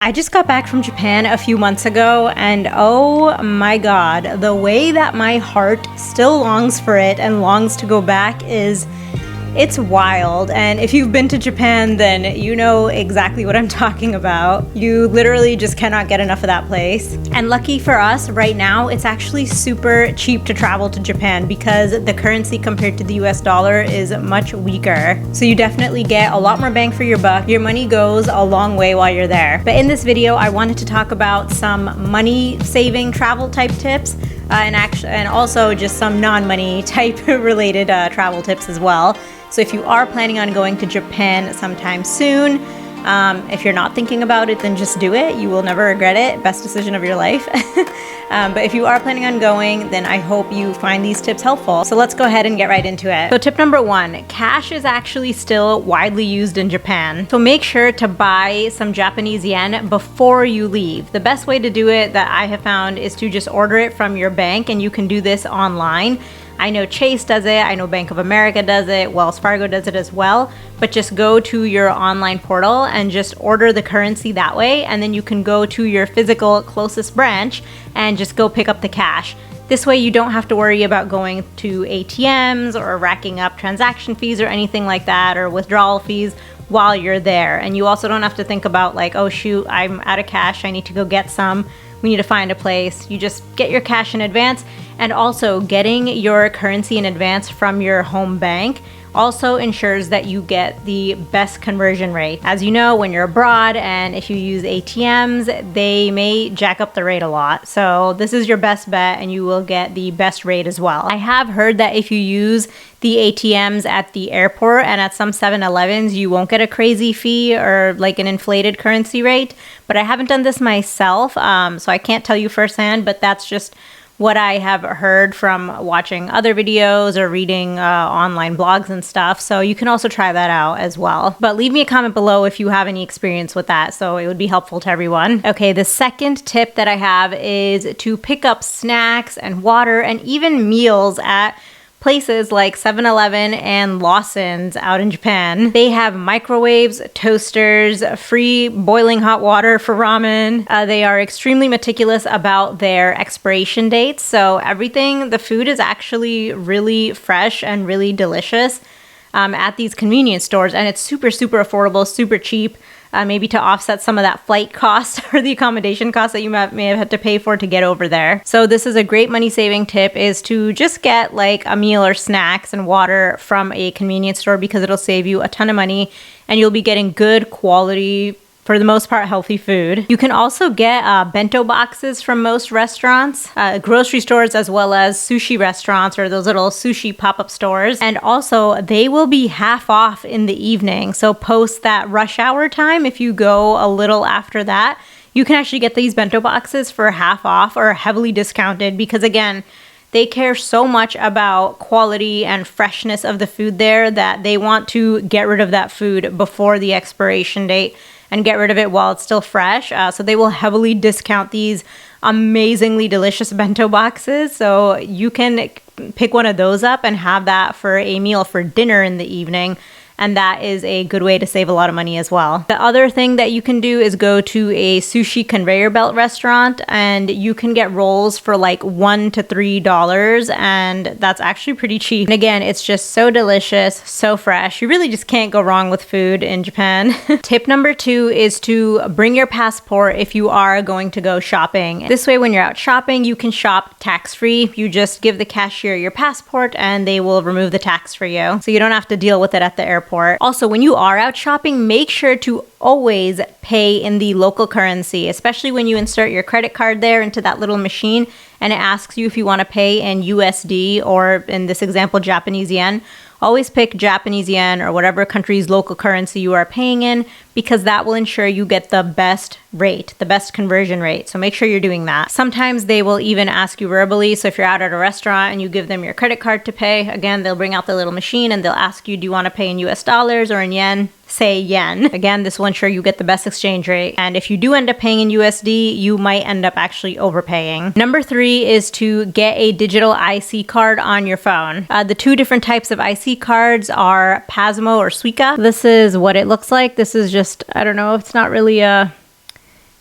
I just got back from Japan a few months ago, and oh my god, the way that my heart still longs for it and longs to go back it's wild. And if you've been to Japan, then you know exactly what I'm talking about. You literally just cannot get enough of that place. And lucky for us, right now, it's actually super cheap to travel to Japan because the currency compared to the US dollar is much weaker. So you definitely get a lot more bang for your buck. Your money goes a long way while you're there. But in this video, I wanted to talk about some money saving travel type tips and also just some non-money type related travel tips as well. So if you are planning on going to Japan sometime soon, if you're not thinking about it, then just do it. You will never regret it. Best decision of your life. But if you are planning on going, then I hope you find these tips helpful. So let's go ahead and get right into it. So tip number 1, cash is actually still widely used in Japan. So make sure to buy some Japanese yen before you leave. The best way to do it that I have found is to just order it from your bank, and you can do this online. I know Chase does it, I know Bank of America does it, Wells Fargo does it as well, but just go to your online portal and just order the currency that way, and then you can go to your physical closest branch and just go pick up the cash. This way you don't have to worry about going to ATMs or racking up transaction fees or anything like that, or withdrawal fees while you're there. And you also don't have to think about like, oh shoot, I'm out of cash, I need to go get some. We need to find a place. You just get your cash in advance. And also getting your currency in advance from your home bank also ensures that you get the best conversion rate. As you know, when you're abroad and if you use ATMs, they may jack up the rate a lot. So this is your best bet and you will get the best rate as well. I have heard that if you use the ATMs at the airport and at some 7-Elevens, you won't get a crazy fee or like an inflated currency rate. But I haven't done this myself, so I can't tell you firsthand, but that's just what I have heard from watching other videos or reading online blogs and stuff. So you can also try that out as well. But leave me a comment below if you have any experience with that. So it would be helpful to everyone. Okay, the second tip that I have is to pick up snacks and water and even meals at places like 7-Eleven and Lawson's out in Japan. They have microwaves, toasters, free boiling hot water for ramen. They are extremely meticulous about their expiration dates. So everything, the food is actually really fresh and really delicious at these convenience stores. And it's super, super affordable, super cheap. Maybe to offset some of that flight cost or the accommodation cost that you may have had to pay for to get over there. So this is a great money saving tip, is to just get like a meal or snacks and water from a convenience store, because it'll save you a ton of money and you'll be getting good quality, for the most part, healthy food. You can also get bento boxes from most restaurants, grocery stores, as well as sushi restaurants or those little sushi pop-up stores. And also they will be half off in the evening. So post that rush hour time, if you go a little after that, you can actually get these bento boxes for half off or heavily discounted, because again, they care so much about quality and freshness of the food there that they want to get rid of that food before the expiration date and get rid of it while it's still fresh. So they will heavily discount these amazingly delicious bento boxes. So you can pick one of those up and have that for a meal for dinner in the evening. And that is a good way to save a lot of money as well. The other thing that you can do is go to a sushi conveyor belt restaurant, and you can get rolls for like $1 to $3, and that's actually pretty cheap. And again, it's just so delicious, so fresh. You really just can't go wrong with food in Japan. Tip number 2 is to bring your passport if you are going to go shopping. This way, when you're out shopping, you can shop tax-free. You just give the cashier your passport and they will remove the tax for you. So you don't have to deal with it at the airport. Also, when you are out shopping, make sure to always pay in the local currency, especially when you insert your credit card there into that little machine and it asks you if you want to pay in USD or, in this example, Japanese yen. Always pick Japanese yen or whatever country's local currency you are paying in, because that will ensure you get the best rate, the best conversion rate. So make sure you're doing that. Sometimes they will even ask you verbally. So if you're out at a restaurant and you give them your credit card to pay, again, they'll bring out the little machine and they'll ask you, do you want to pay in US dollars or in yen? Say yen. Again, this will ensure you get the best exchange rate. And if you do end up paying in USD, you might end up actually overpaying. Number 3 is to get a digital IC card on your phone. The 2 different types of IC cards are Pasmo or Suica. This is what it looks like. This is just, I don't know, it's not really a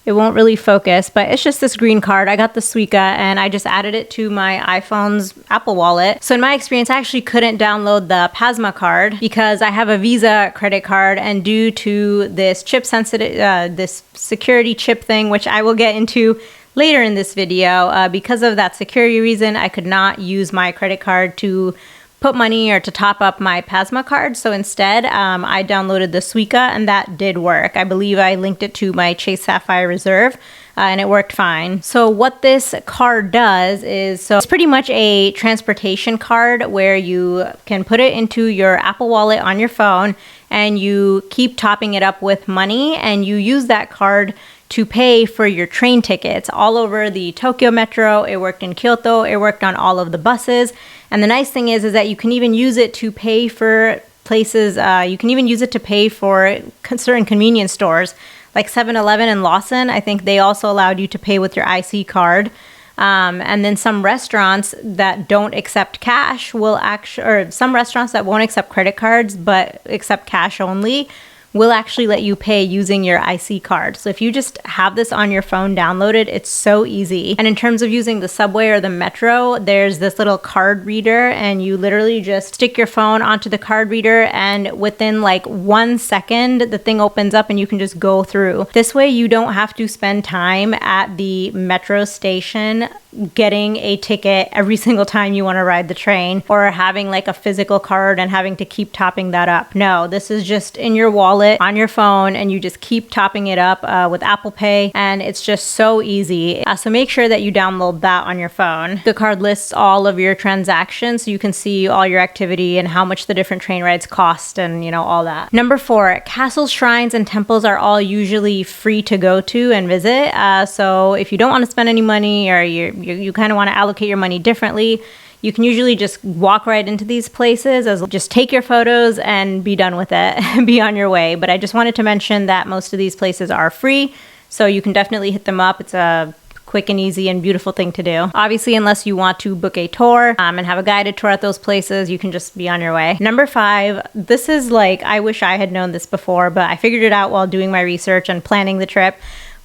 it won't really focus, but it's just this green card. I got the Suica and I just added it to my iPhone's Apple Wallet. So in my experience, I actually couldn't download the Pasma card because I have a Visa credit card, and due to this chip sensitive, this security chip thing, which I will get into later in this video, because of that security reason, I could not use my credit card to put money or to top up my Pasma card. So instead, I downloaded the Suica, and that did work. I believe I linked it to my Chase Sapphire Reserve, and it worked fine. So what this card does is, so it's pretty much a transportation card where you can put it into your Apple Wallet on your phone, and you keep topping it up with money, and you use that card to pay for your train tickets all over the Tokyo Metro. It worked in Kyoto. It worked on all of the buses. And the nice thing is that you can even use it to pay for places. You can even use it to pay for certain convenience stores like 7-Eleven and Lawson. I think they also allowed you to pay with your IC card. And then some restaurants that don't accept cash will actually, or some restaurants that won't accept credit cards but accept cash only, will actually let you pay using your IC card. So if you just have this on your phone downloaded, it's so easy. And in terms of using the subway or the metro, there's this little card reader, and you literally just stick your phone onto the card reader, and within like 1 second, the thing opens up and you can just go through. This way you don't have to spend time at the metro station getting a ticket every single time you want to ride the train, or having like a physical card and having to keep topping that up. No, this is just in your wallet on your phone, and you just keep topping it up with Apple Pay, and it's just so easy. So make sure that you download that on your phone. The card lists all of your transactions, so you can see all your activity and how much the different train rides cost, and you know, all that. Number 4, castles, shrines, and temples are all usually free to go to and visit. So if you don't want to spend any money, or you kind of want to allocate your money differently, you can usually just walk right into these places, as just take your photos and be done with it and be on your way. But I just wanted to mention that most of these places are free, so you can definitely hit them up. It's a quick and easy and beautiful thing to do. Obviously, unless you want to book a tour and have a guided tour at those places, you can just be on your way. Number 5, this is like, I wish I had known this before, but I figured it out while doing my research and planning the trip.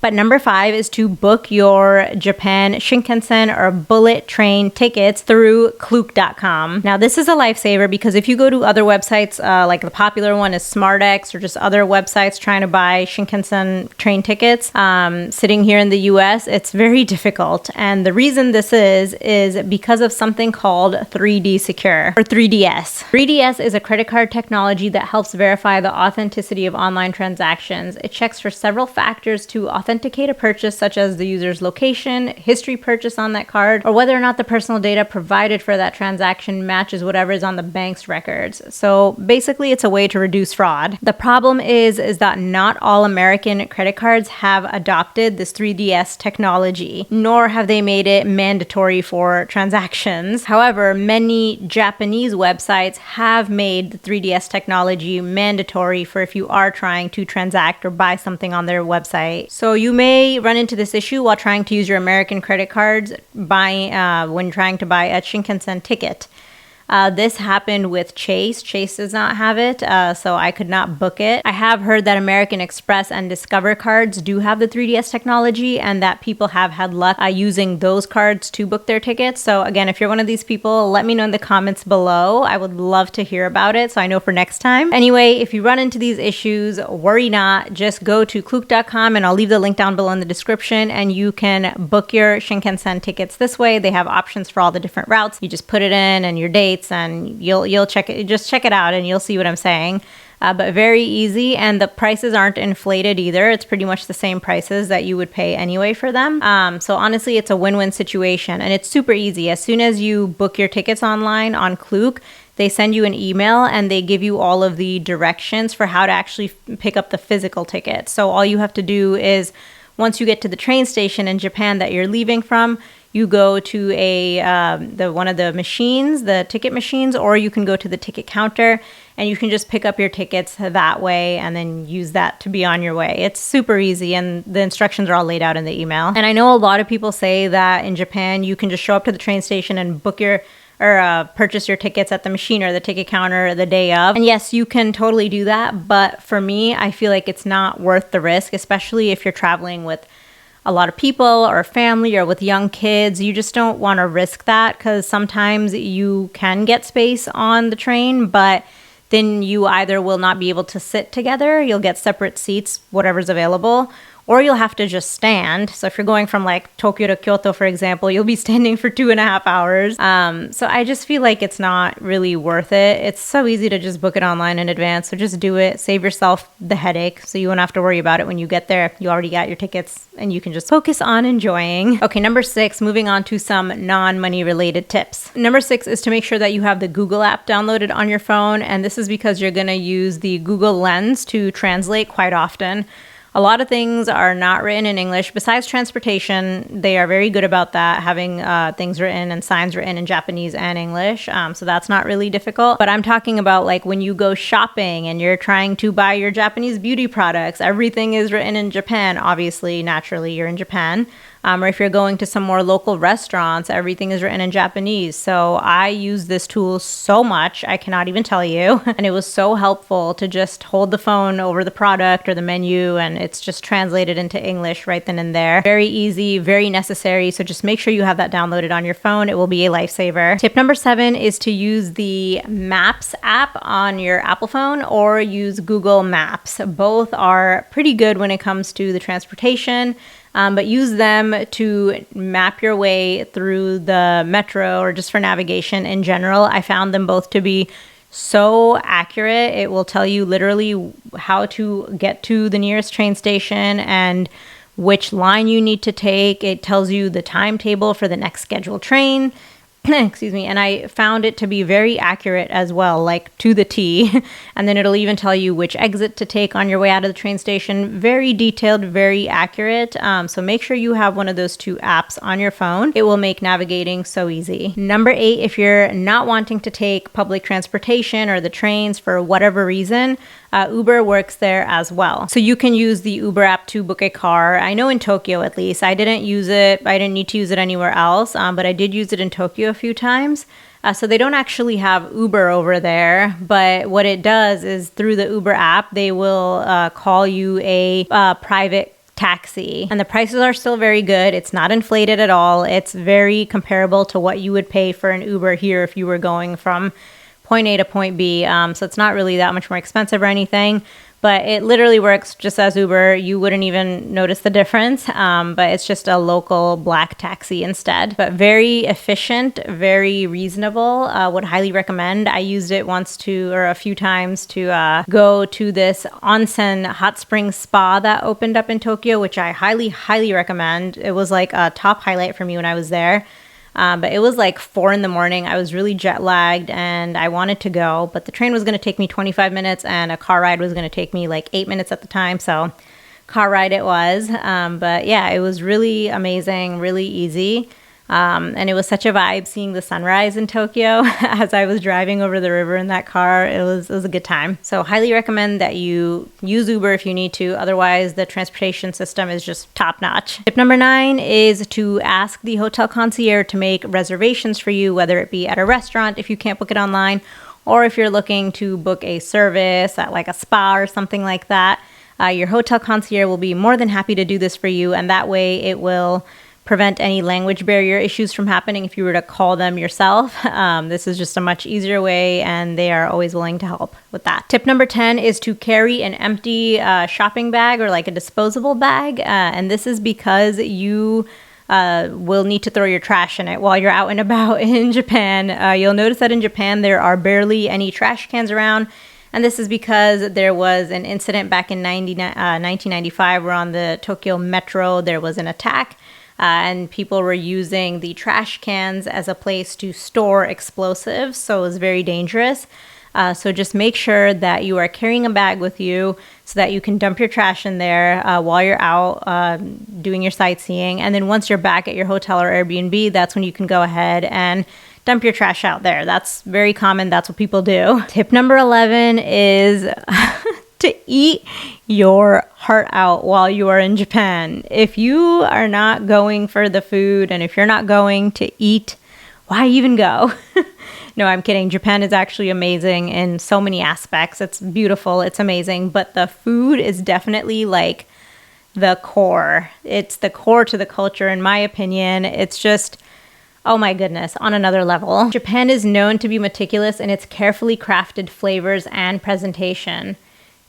But number 5 is to book your Japan Shinkansen or bullet train tickets through Klook.com. Now, this is a lifesaver, because if you go to other websites, like the popular one is SmartX, or just other websites trying to buy Shinkansen train tickets, sitting here in the US, it's very difficult. And the reason this is because of something called 3D Secure, or 3DS. 3DS is a credit card technology that helps verify the authenticity of online transactions. It checks for several factors to authenticate a purchase, such as the user's location, history purchase on that card, or whether or not the personal data provided for that transaction matches whatever is on the bank's records. So basically, it's a way to reduce fraud. The problem is that not all American credit cards have adopted this 3DS technology, nor have they made it mandatory for transactions. However, many Japanese websites have made the 3DS technology mandatory for if you are trying to transact or buy something on their website. So you may run into this issue while trying to use your American credit cards when trying to buy a Shinkansen ticket. This happened with Chase. Chase does not have it, so I could not book it. I have heard that American Express and Discover cards do have the 3DS technology, and that people have had luck using those cards to book their tickets. So again, if you're one of these people, let me know in the comments below. I would love to hear about it, so I know for next time. Anyway, if you run into these issues, worry not. Just go to Klook.com, and I'll leave the link down below in the description, and you can book your Shinkansen tickets this way. They have options for all the different routes. You just put it in and your dates, and you'll check it. Just check it out and you'll see what I'm saying. But very easy, and the prices aren't inflated either. It's pretty much the same prices that you would pay anyway for them. So honestly, it's a win-win situation, and it's super easy. As soon as you book your tickets online on Klook, they send you an email and they give you all of the directions for how to actually pick up the physical ticket. So all you have to do is, once you get to the train station in Japan that you're leaving from, you go to one of the machines, the ticket machines, or you can go to the ticket counter and you can just pick up your tickets that way and then use that to be on your way. It's super easy, and the instructions are all laid out in the email. And I know a lot of people say that in Japan you can just show up to the train station and book purchase your tickets at the machine or the ticket counter the day of. And yes, you can totally do that, but for me, I feel like it's not worth the risk, especially if you're traveling with a lot of people or a family or with young kids, you just don't want to risk that, because sometimes you can get space on the train, but then you either will not be able to sit together, you'll get separate seats, whatever's available, or you'll have to just stand. So if you're going from like Tokyo to Kyoto, for example, you'll be standing for 2.5 hours. So I just feel like it's not really worth it. It's so easy to just book it online in advance. So just do it. Save yourself the headache so you won't have to worry about it when you get there. You already got your tickets and you can just focus on enjoying. Okay, number 6, moving on to some non-money related tips. Number 6 is to make sure that you have the Google app downloaded on your phone. And this is because you're going to use the Google Lens to translate quite often. A lot of things are not written in English. Besides transportation, they are very good about that, having things written and signs written in Japanese and English. So that's not really difficult. But I'm talking about like when you go shopping and you're trying to buy your Japanese beauty products, everything is written in Japan. Obviously, naturally, you're in Japan. Or if you're going to some more local restaurants, everything is written in Japanese. So I use this tool so much, I cannot even tell you. And it was so helpful to just hold the phone over the product or the menu, and it's just translated into English right then and there. Very easy, very necessary. So just make sure you have that downloaded on your phone. It will be a lifesaver. Tip number 7 is to use the Maps app on your Apple phone or use Google Maps. Both are pretty good when it comes to the transportation. But use them to map your way through the metro or just for navigation in general. I found them both to be so accurate. It will tell you literally how to get to the nearest train station and which line you need to take. It tells you the timetable for the next scheduled train. Excuse me. And I found it to be very accurate as well, like to the T. And then it'll even tell you which exit to take on your way out of the train station. Very detailed, very accurate. So make sure you have one of those 2 apps on your phone. It will make navigating so easy. Number 8, if you're not wanting to take public transportation or the trains for whatever reason, Uber works there as well. So you can use the Uber app to book a car. I know in Tokyo, at least. I didn't use it. I didn't need to use it anywhere else, but I did use it in Tokyo a few times. So they don't actually have Uber over there, but what it does is through the Uber app, they will call you a private taxi. And the prices are still very good. It's not inflated at all. It's very comparable to what you would pay for an Uber here if you were going from point A to point B. So it's not really that much more expensive or anything, but it literally works just as Uber. You wouldn't even notice the difference, but it's just a local black taxi instead. But very efficient, very reasonable. Would highly recommend. I used it a few times to go to this onsen hot spring spa that opened up in Tokyo, which I highly, highly recommend. It was like a top highlight for me when I was there. But it was like 4 a.m. I was really jet lagged and I wanted to go, but the train was going to take me 25 minutes and a car ride was going to take me like 8 minutes at the time. So car ride it was. But yeah, it was really amazing, really easy. And it was such a vibe seeing the sunrise in Tokyo as I was driving over the river in that car. It was a good time. So highly recommend that you use Uber if you need to. Otherwise, the transportation system is just top notch. Tip number 9 is to ask the hotel concierge to make reservations for you, whether it be at a restaurant if you can't book it online, or if you're looking to book a service at like a spa or something like that. Your hotel concierge will be more than happy to do this for you, and that way it will prevent any language barrier issues from happening if you were to call them yourself. This is just a much easier way, and they are always willing to help with that. Tip number 10 is to carry an empty shopping bag or like a disposable bag. And this is because you will need to throw your trash in it while you're out and about in Japan. You'll notice that in Japan, there are barely any trash cans around. And this is because there was an incident back in 1995 where on the Tokyo Metro, there was an attack. And people were using the trash cans as a place to store explosives, so it was very dangerous. So just make sure that you are carrying a bag with you so that you can dump your trash in there while you're out doing your sightseeing. And then once you're back at your hotel or Airbnb, that's when you can go ahead and dump your trash out there. That's very common. That's what people do. Tip number 11 is to eat your heart out while you are in Japan. If you are not going for the food and if you're not going to eat, why even go? No, I'm kidding. Japan is actually amazing in so many aspects. It's beautiful. It's amazing. But the food is definitely like the core. It's the core to the culture, in my opinion. It's just, oh my goodness, on another level. Japan is known to be meticulous in its carefully crafted flavors and presentation.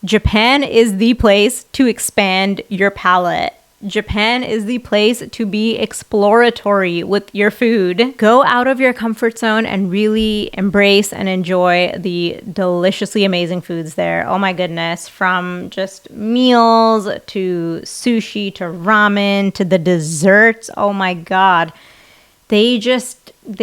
Japan is the place to expand your palate. Japan is the place to be exploratory with your food. Go out of your comfort zone and really embrace and enjoy the deliciously amazing foods there. Oh my goodness, from just meals to sushi to ramen to the desserts. Oh my God. They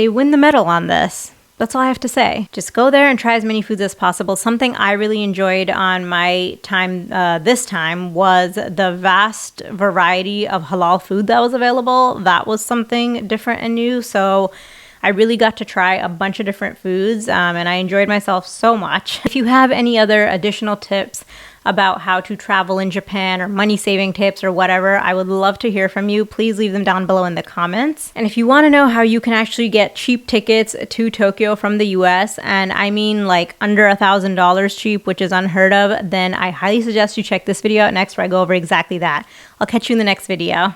win the medal on this. That's all I have to say. Just go there and try as many foods as possible. Something I really enjoyed on my time this time was the vast variety of halal food that was available. That was something different and new. So I really got to try a bunch of different foods and I enjoyed myself so much. If you have any other additional tips about how to travel in Japan or money saving tips or whatever, I would love to hear from you. Please leave them down below in the comments. And if you want to know how you can actually get cheap tickets to Tokyo from the US, and I mean like under $1,000 cheap, which is unheard of, then I highly suggest you check this video out next where I go over exactly that. I'll catch you in the next video.